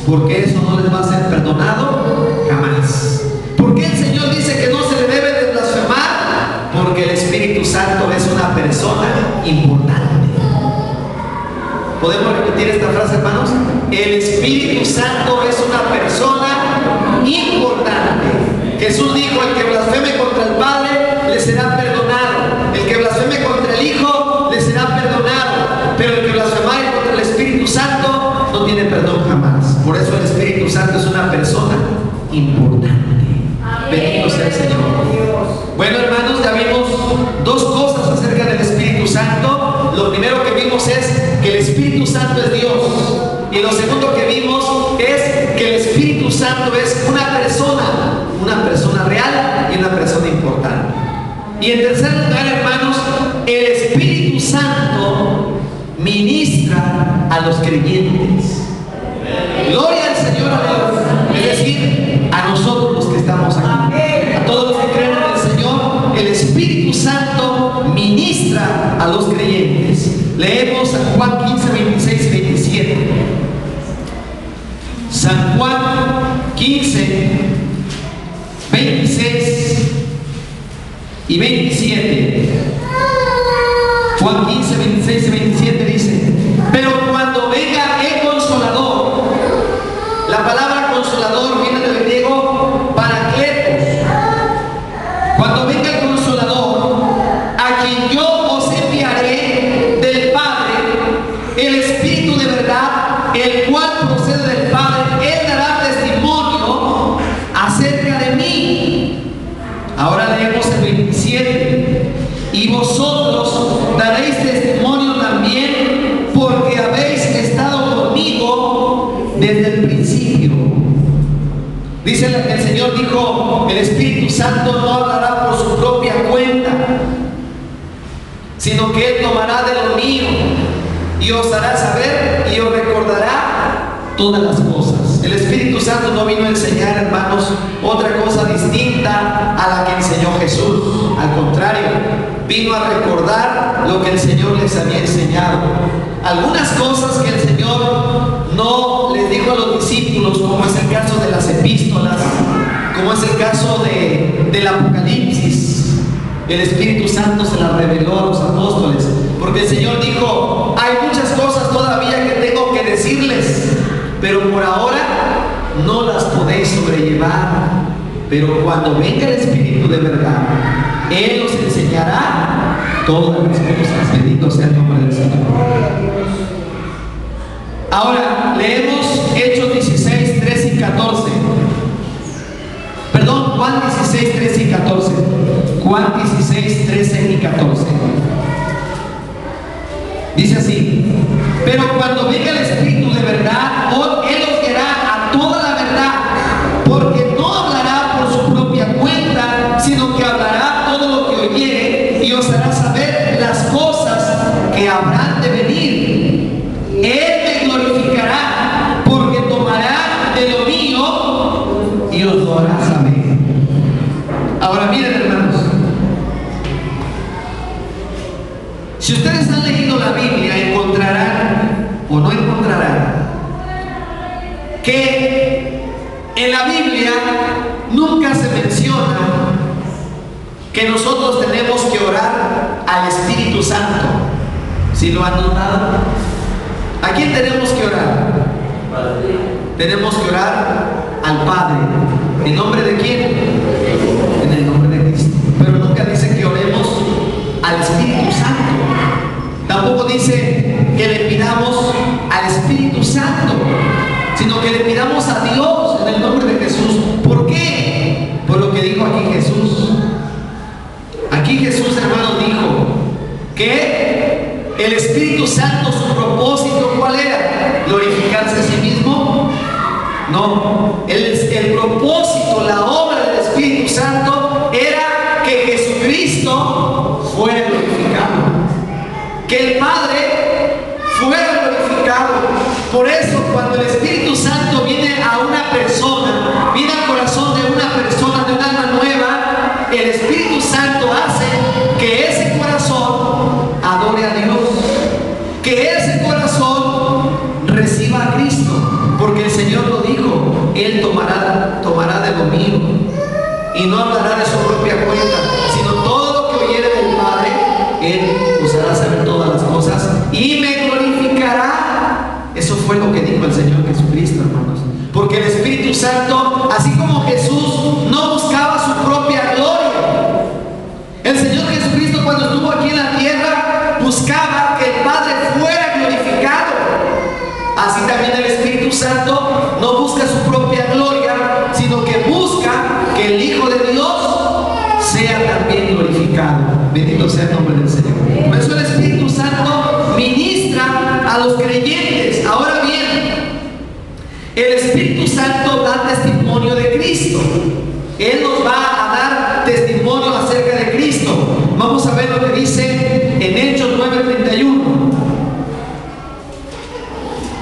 Speaker 1: porque eso no les va a ser perdonado jamás. ¿Por qué el Señor dice que no se le debe de blasfemar? Porque el Espíritu Santo es una persona importante. ¿Podemos repetir esta frase, hermanos? El Espíritu Santo es una persona importante. Jesús dijo, el que blasfeme contra el Padre le será perdonado. El que blasfeme contra el Hijo le será perdonado. Pero el que blasfemare contra el Espíritu Santo no tiene perdón jamás. Por eso el Espíritu Santo es una persona importante. Bendito sea el Señor. Bueno, hermanos, ya vimos dos cosas acerca del Espíritu Santo. Lo primero que vimos es que el Espíritu Santo es Dios. Y lo segundo que vimos es que el Espíritu Santo es una persona real y una persona importante. Y en tercer lugar, hermanos, el Espíritu Santo ministra a los creyentes. Gloria al Señor, a Dios. Es decir, a nosotros los que estamos aquí. A todos los que creen en el Señor, el Espíritu Santo ministra a los creyentes. Leemos San Juan 15, 26 y 27. San Juan 15, 26 y 27. Juan 15, 26 y 27 dice, pero cuando venga el Consolador, la palabra Consolador viene del griego Paracletos, 27. Y vosotros daréis testimonio también, porque habéis estado conmigo desde el principio. Dice el Señor, dijo: el Espíritu Santo no hablará por su propia cuenta, sino que Él tomará de lo mío y os hará saber y os recordará todas las cosas. El Espíritu Santo no vino a enseñar, hermanos, otra cosa distinta a la que enseñó Jesús. Al contrario, vino a recordar lo que el Señor les había enseñado. Algunas cosas que el Señor no les dijo a los discípulos, como es el caso de las epístolas, como es el caso del Apocalipsis, el Espíritu Santo se las reveló a los apóstoles, porque el Señor dijo: hay muchas cosas todavía que tengo que decirles, pero por ahora no las podéis sobrellevar. Pero cuando venga el Espíritu de verdad, Él os enseñará todas las cosas. Bendito sea el nombre del Señor. Ahora leemos Hechos 16, 13 y 14. Perdón, Juan 16, 13 y 14. Juan 16, 13 y 14. Dice así: pero cuando venga el Espíritu de verdad, Él os guiará a toda la verdad, porque no hablará por su propia cuenta, sino que hablará todo lo que oyere y os hará saber las cosas que habrán de venir. Él me glorificará, porque tomará de lo mío y os lo hará saber. Ahora miren, hermanos, si ustedes han leído la Biblia, encontrarán o no encontrarán que en la Biblia nunca se menciona que nosotros tenemos que orar al Espíritu Santo. ¿Sí lo han notado? ¿A quién tenemos que orar? Tenemos que orar al Padre. ¿En nombre de quién? En el nombre de Cristo. Pero nunca dice que oremos al Espíritu Santo. Tampoco dice que le pidamos al Espíritu Santo, sino que le pidamos a Dios en el nombre de Jesús. ¿Por qué? Por lo que dijo aquí Jesús. Aquí Jesús, hermanos, dijo que el Espíritu Santo, su propósito, ¿cuál era? ¿Glorificarse a sí mismo? No, el propósito, la obra del Espíritu Santo era que Jesucristo fuera glorificado, que el Padre fuera glorificado. Por eso, cuando el Espíritu Santo viene a una persona, viene al corazón de una persona, de un alma nueva, el Espíritu Santo hace que ese corazón adore a Dios, que ese corazón reciba a Cristo, porque el Señor lo dijo: Él tomará de lo mío y no hablará de su propia cuenta, sino todo lo que oyere del Padre, Él os hará saber todas las cosas y me glorificará. Eso fue lo que dijo el Señor Jesucristo, hermanos. Porque el Espíritu Santo, así como Jesús no buscaba su propia gloria, el Señor Jesucristo, cuando estuvo aquí en la tierra, buscaba que el Padre fuera glorificado. Así también el Espíritu Santo no busca su propia gloria, sino que busca que el Hijo de Dios sea también glorificado. Bendito sea el nombre del Señor. Por eso el Espíritu Santo ministra a los creyentes. Ahora bien, el Espíritu Santo da testimonio de Cristo. Él nos va a dar testimonio acerca de Cristo. Vamos a ver lo que dice en Hechos 9:31.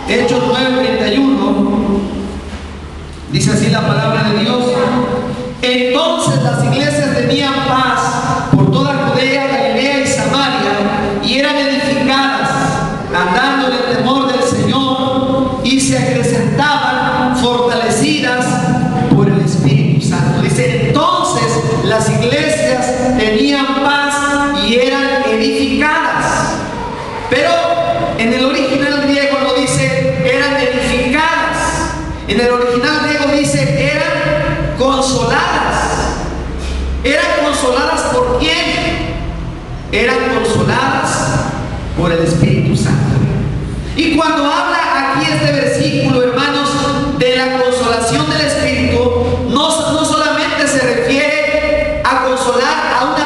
Speaker 1: Hechos 9:31. Dice así la palabra de Dios: entonces las iglesias tenían paz por toda Judea, Galilea y Samaria, y eran edificadas, andando en el temor del Señor, y se acrecentaban fortalecidas por el Espíritu Santo. Dice: entonces las iglesias tenían paz y eran edificadas. Pero en el original griego no dice eran edificadas. En el original griego dice eran consoladas. ¿Eran consoladas por quién? Eran consoladas por el Espíritu Santo. Y cuando habla aquí este versículo, hermanos, de la consolación del Espíritu, no solamente se refiere a consolar a una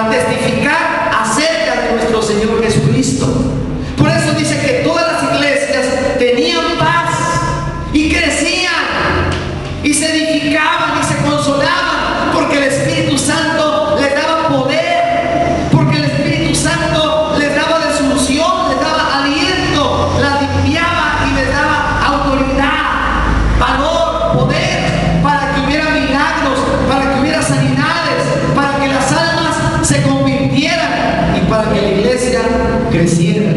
Speaker 1: para testificar acerca de nuestro Señor Jesucristo. Por eso dice que todas las iglesias tenían paz y crecían y se edificaban y se consolaban, porque el Espíritu Santo les daba poder, porque el Espíritu Santo les daba resolución, les daba aliento, las limpiaba y les daba autoridad, valor, poder, para que hubiera milagros, para que hubiera sanidades, para que las almas se convirtieran y para que la iglesia creciera.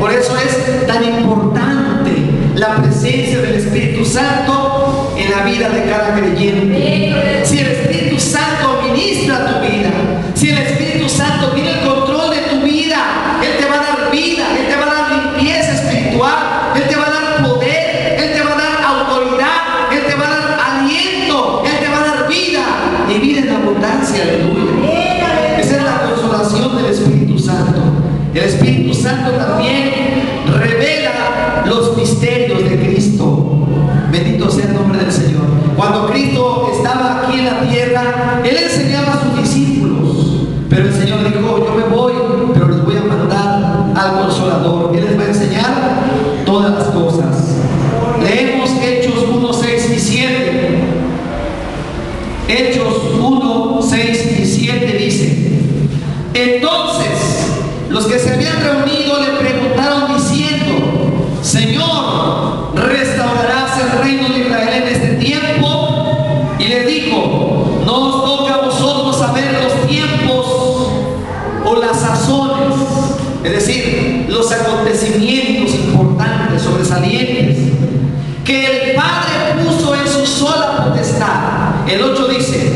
Speaker 1: Por eso es tan importante la presencia del Espíritu Santo en la vida de cada creyente. Si el Espíritu Santo ministra tu vida, si el Espíritu Santo tiene el control de tu vida, Él te va a dar vida, Él te va a dar limpieza espiritual, Él te va a dar poder, Él te va a dar autoridad, Él te va a dar aliento, Él te va a dar vida y vida en abundancia. Aleluya. Esa es la consolación del Espíritu Santo. El Espíritu Santo también revela los misterios de Cristo. Bendito sea el nombre del Señor. Cuando Cristo estaba aquí en la tierra, Él enseñaba a sus discípulos, pero el Señor dijo: yo me voy, pero les voy a mandar al Consolador. Él les va a enseñar todas las cosas. Leemos Hechos 1, 6 y 7. Hechos 1, 6 y 7 dice: entonces los que se habían reunido le preguntaron diciendo: Señor, ¿restaurarás el reino de Israel en este tiempo? Y les dijo: no os toca a vosotros saber los tiempos o las sazones, es decir, los acontecimientos importantes, sobresalientes, que el Padre puso en su sola potestad. El 8 dice: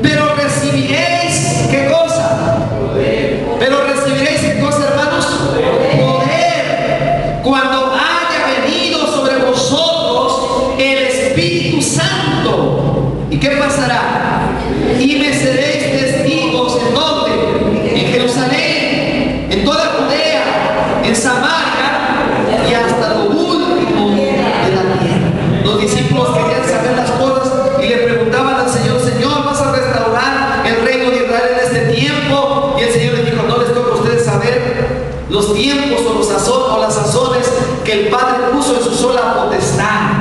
Speaker 1: pero recibiréis, ¿qué cosa? Pero recibiréis, ¿qué cosa, hermanos? Poder. Cuando haya venido sobre vosotros el Espíritu Santo. ¿Y qué pasará? Y me seréis testigos, ¿en dónde? En Jerusalén, en toda Judea, en Samaria y hasta lo último de la tierra. Los discípulos querían saber las cosas y le preguntaban al Señor: Señor, ¿vas a restaurar el reino de Israel en este tiempo? Y el Señor les dijo: no les toca a ustedes saber los tiempos o las sazones que el Padre puso en su sola potestad.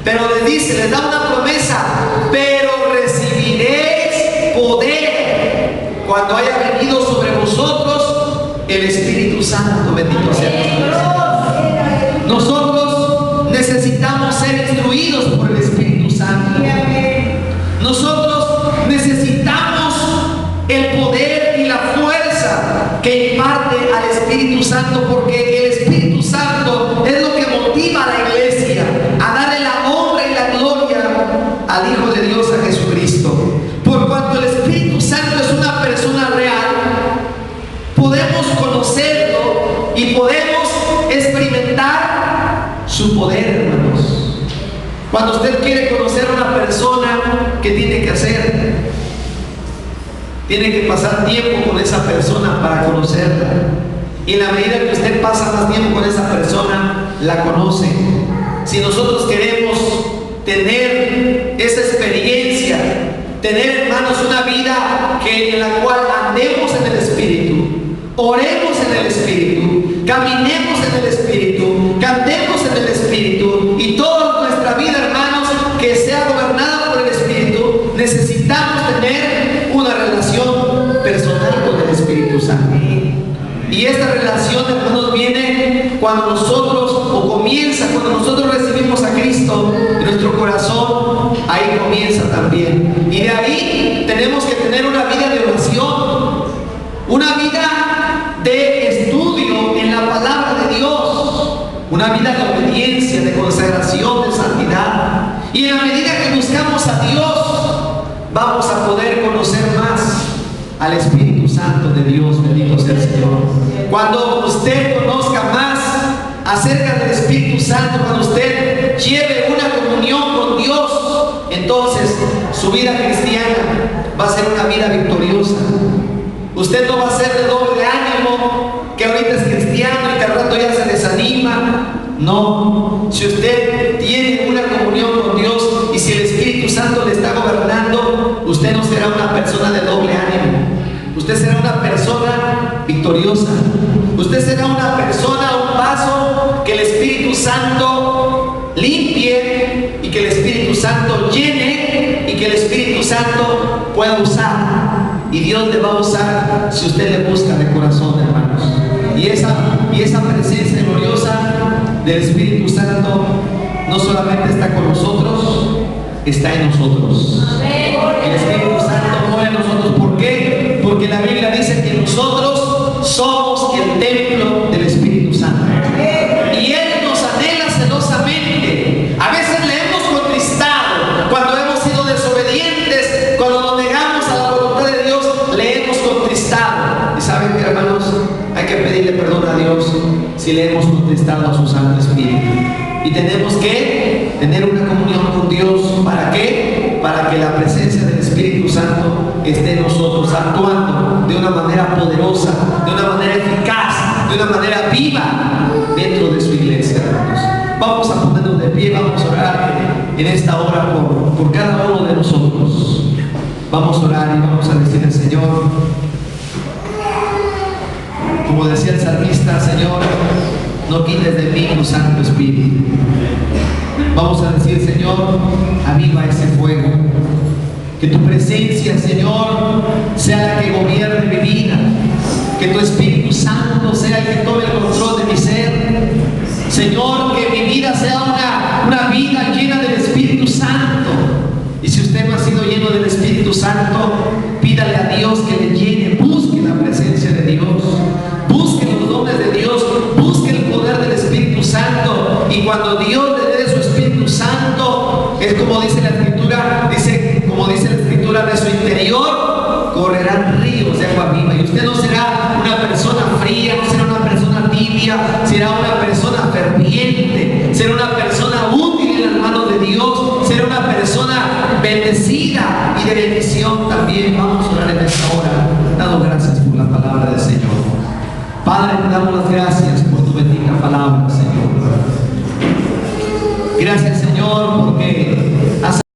Speaker 1: Pero les dice, les da una promesa: pero recibiréis poder cuando haya venido sobre vosotros el Espíritu Santo. Bendito sea Dios. Nosotros necesitamos ser instruidos por el Espíritu Santo. Nosotros necesitamos el poder y la fuerza que imparte al Espíritu Santo, porque el Espíritu Santo es lo que motiva a la iglesia a darle la honra y la gloria al Hijo de Dios, a Jesucristo. Por cuanto el Espíritu Santo es una persona real, podemos conocerlo y podemos experimentar su poder, hermanos. Cuando usted quiere conocer a una persona, ¿qué tiene que hacer? Tiene que pasar tiempo con esa persona para conocerla. Y en la medida que usted pasa más tiempo con esa persona, la conoce. Si nosotros queremos tener esa experiencia, tener, hermanos, una vida en la cual andemos en el Espíritu, oremos en el Espíritu, caminemos en el Espíritu, cantemos en el Espíritu, y toda nuestra vida, hermanos, que sea gobernada por el Espíritu, necesitamos tener una relación personal con el Espíritu Santo. Y esta relación, hermanos, viene cuando nosotros, o comienza cuando nosotros recibimos a Cristo en nuestro corazón. Ahí comienza también. Y de ahí tenemos que tener una vida de oración, una vida de estudio en la palabra de Dios, una vida de obediencia, de consagración, de santidad. Y en la medida que buscamos a Dios, vamos a poder conocer más al Espíritu Santo de Dios. Bendito sea el Señor. Cuando usted conozca más acerca del Espíritu Santo, cuando usted lleve una comunión con Dios, entonces su vida cristiana va a ser una vida victoriosa. Usted no va a ser de doble ánimo, que ahorita es cristiano y que al rato ya se desanima. No, si usted tiene una comunión con Dios y si el Espíritu Santo le está gobernando, usted no será una persona de doble ánimo. Usted será una persona victoriosa. Usted será una persona, un vaso que el Espíritu Santo limpie y que el Espíritu Santo llene y que el Espíritu Santo pueda usar. Y Dios le va a usar si usted le busca de corazón, hermanos. Y esa presencia gloriosa del Espíritu Santo no solamente está con nosotros, está en nosotros. El Espíritu Santo mora en nosotros. ¿Por qué? Porque la Biblia dice que nosotros somos el templo del Espíritu Santo. Y Él nos anhela celosamente. A veces le hemos contristado cuando hemos sido desobedientes, cuando nos negamos a la voluntad de Dios, le hemos contristado. Y saben que, hermanos, hay que pedirle perdón a Dios si le hemos contristado a su Santo Espíritu. Y tenemos que tener una comunión con Dios. ¿Para qué? Para que la presencia del Espíritu Santo esté en nosotros, actuando de una manera poderosa, de una manera eficaz, de una manera viva dentro de su iglesia, hermanos. Vamos a ponernos de pie, vamos a orar en esta hora por cada uno de nosotros. Vamos a orar y vamos a decir al Señor, como decía el salmista: Señor, no quites de mí tu Santo Espíritu. Vamos a decir: Señor, aviva ese fuego. Que tu presencia, Señor, sea la que gobierne mi vida. Que tu Espíritu Santo sea el que tome el control de mi ser. Señor, que mi vida sea una vida llena del Espíritu Santo. Y si usted no ha sido lleno del Espíritu Santo, pídale a Dios que le llene. Busque la presencia de Dios. Busque los dones de Dios. Busque el poder del Espíritu Santo. Y cuando Dios le dé su Espíritu Santo, es como dice la Escritura, como dice la Escritura, de su interior correrán ríos de agua viva. Y usted no será una persona fría, no será una persona tibia, será una persona ferviente, será una persona útil en las manos de Dios, será una persona bendecida y de bendición también. Vamos a orar en esta hora, dando gracias por la palabra del Señor. Padre, te damos las gracias